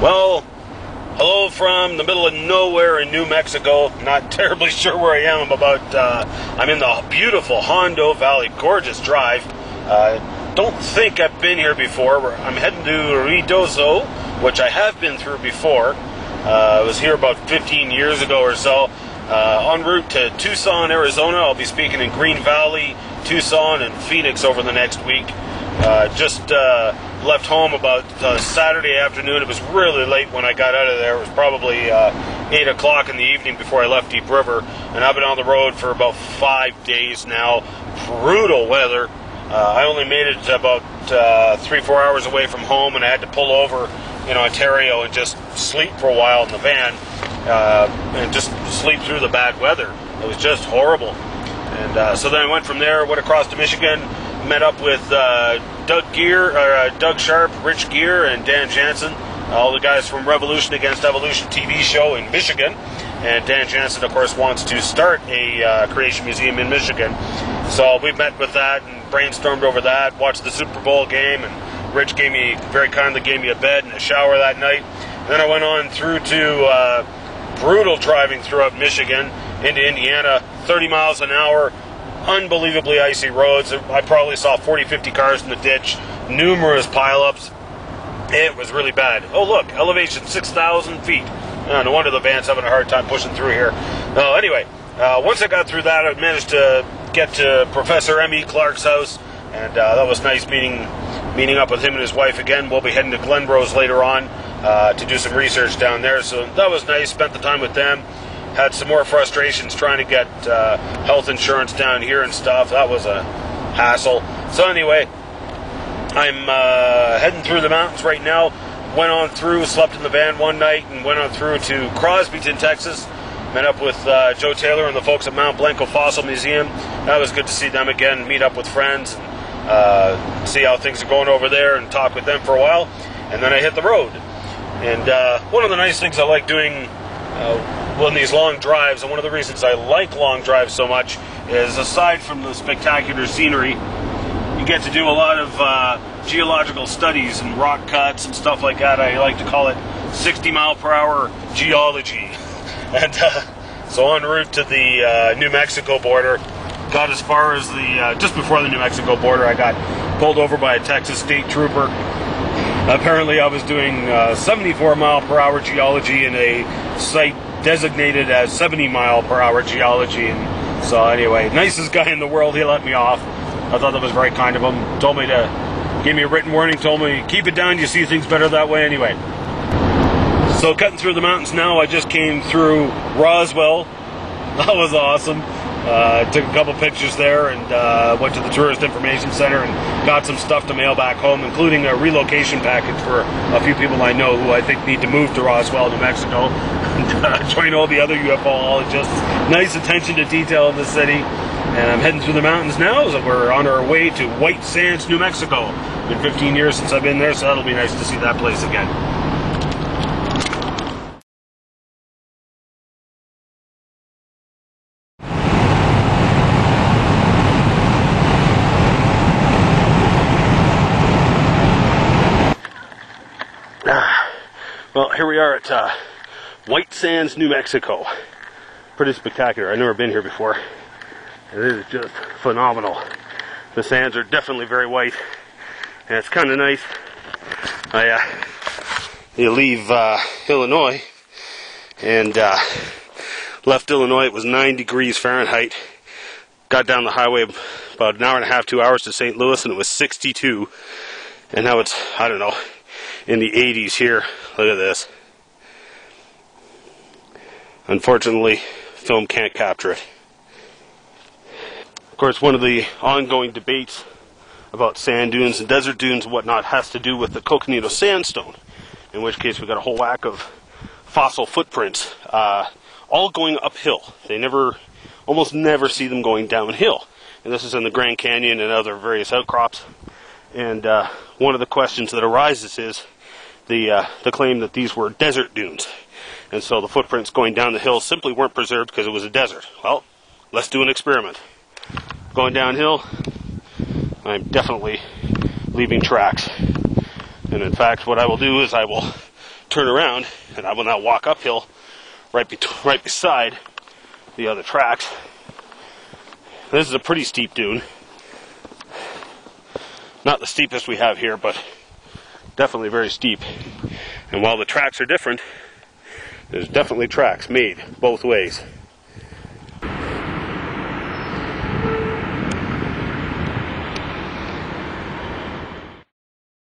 Well, hello from the middle of nowhere in New Mexico. Not terribly sure where I am. I'm in the beautiful Hondo Valley. Gorgeous drive. Don't think I've been here before. I'm heading to Ruidoso, which I have been through before. I was here about 15 years ago or so. En route to Tucson, Arizona. I'll be speaking in Green Valley, Tucson, and Phoenix over the next week. Just left home about Saturday afternoon. It was really late when I got out of there. It was probably 8 o'clock in the evening before I left Deep River. And I've been on the road for about 5 days now. Brutal weather. I only made it about 3-4 hours away from home, and I had to pull over in Ontario and just sleep for a while in the van and just sleep through the bad weather. It was just horrible. And so then I went from there, went across to Michigan, met up with Doug Sharp, Rich Gear, and Dan Jansen, all the guys from Revolution Against Evolution TV show in Michigan. And Dan Jansen, of course, wants to start a creation museum in Michigan. So we met with that and brainstormed over that, watched the Super Bowl game, and Rich very kindly gave me a bed and a shower that night. And then I went on through to brutal driving throughout Michigan into Indiana, 30 miles an hour, unbelievably icy roads. I probably saw 40-50 cars in the ditch, numerous pileups. It was really bad. Oh look, elevation 6,000 feet. No wonder the van's having a hard time pushing through here. Anyway, once I got through that, I managed to get to Professor M.E. Clark's house, and that was nice meeting up with him and his wife again. We'll be heading to Glenrose later on to do some research down there, so that was nice. Spent the time with them. Had some more frustrations trying to get health insurance down here and stuff. That was a hassle. So anyway, I'm heading through the mountains right now. Went on through, slept in the van one night, and went on through to Crosbyton, Texas. Met up with Joe Taylor and the folks at Mount Blanco Fossil Museum. That was good to see them again, meet up with friends, and see how things are going over there, and talk with them for a while. And then I hit the road. And one of the nice things I like doing on these long drives, and one of the reasons I like long drives so much, is aside from the spectacular scenery, you get to do a lot of geological studies and rock cuts and stuff like that. I like to call it 60-mile-per-hour geology. And so en route to the New Mexico border, got as far as just before the New Mexico border, I got pulled over by a Texas state trooper. Apparently I was doing 74-mile-per-hour geology in a site designated as 70-mile-per-hour geology. And so anyway, nicest guy in the world, he let me off. I thought that was very kind of him. Told me to give me a written warning, told me keep it down, you see things better that way anyway. So cutting through the mountains now, I just came through Roswell. That was awesome. Took a couple pictures there, and went to the Tourist Information Center and got some stuff to mail back home, including a relocation package for a few people I know who I think need to move to Roswell, New Mexico, and join all the other UFOologists. Nice attention to detail in the city. And I'm heading through the mountains now, so we're on our way to White Sands, New Mexico. Been 15 years since I've been there, so that'll be nice to see that place again. Well, here we are at White Sands, New Mexico. Pretty spectacular. I've never been here before. It is just phenomenal. The sands are definitely very white, and it's kind of nice. You leave Illinois, and left Illinois. It was 9 degrees Fahrenheit. Got down the highway about an hour and a half, 2 hours to St. Louis, and it was 62. And now it's, I don't know, in the 80s here. Look at this. Unfortunately, film can't capture it. Of course, one of the ongoing debates about sand dunes and desert dunes and whatnot has to do with the Coconino sandstone, in which case we've got a whole whack of fossil footprints, all going uphill. They almost never see them going downhill. And this is in the Grand Canyon and other various outcrops. And one of the questions that arises is the claim that these were desert dunes. And so the footprints going down the hill simply weren't preserved because it was a desert. Well, let's do an experiment. Going downhill, I'm definitely leaving tracks. And in fact, what I will do is I will turn around, and I will now walk uphill right beside the other tracks. This is a pretty steep dune. Not the steepest we have here, but definitely very steep. And while the tracks are different, there's definitely tracks made both ways.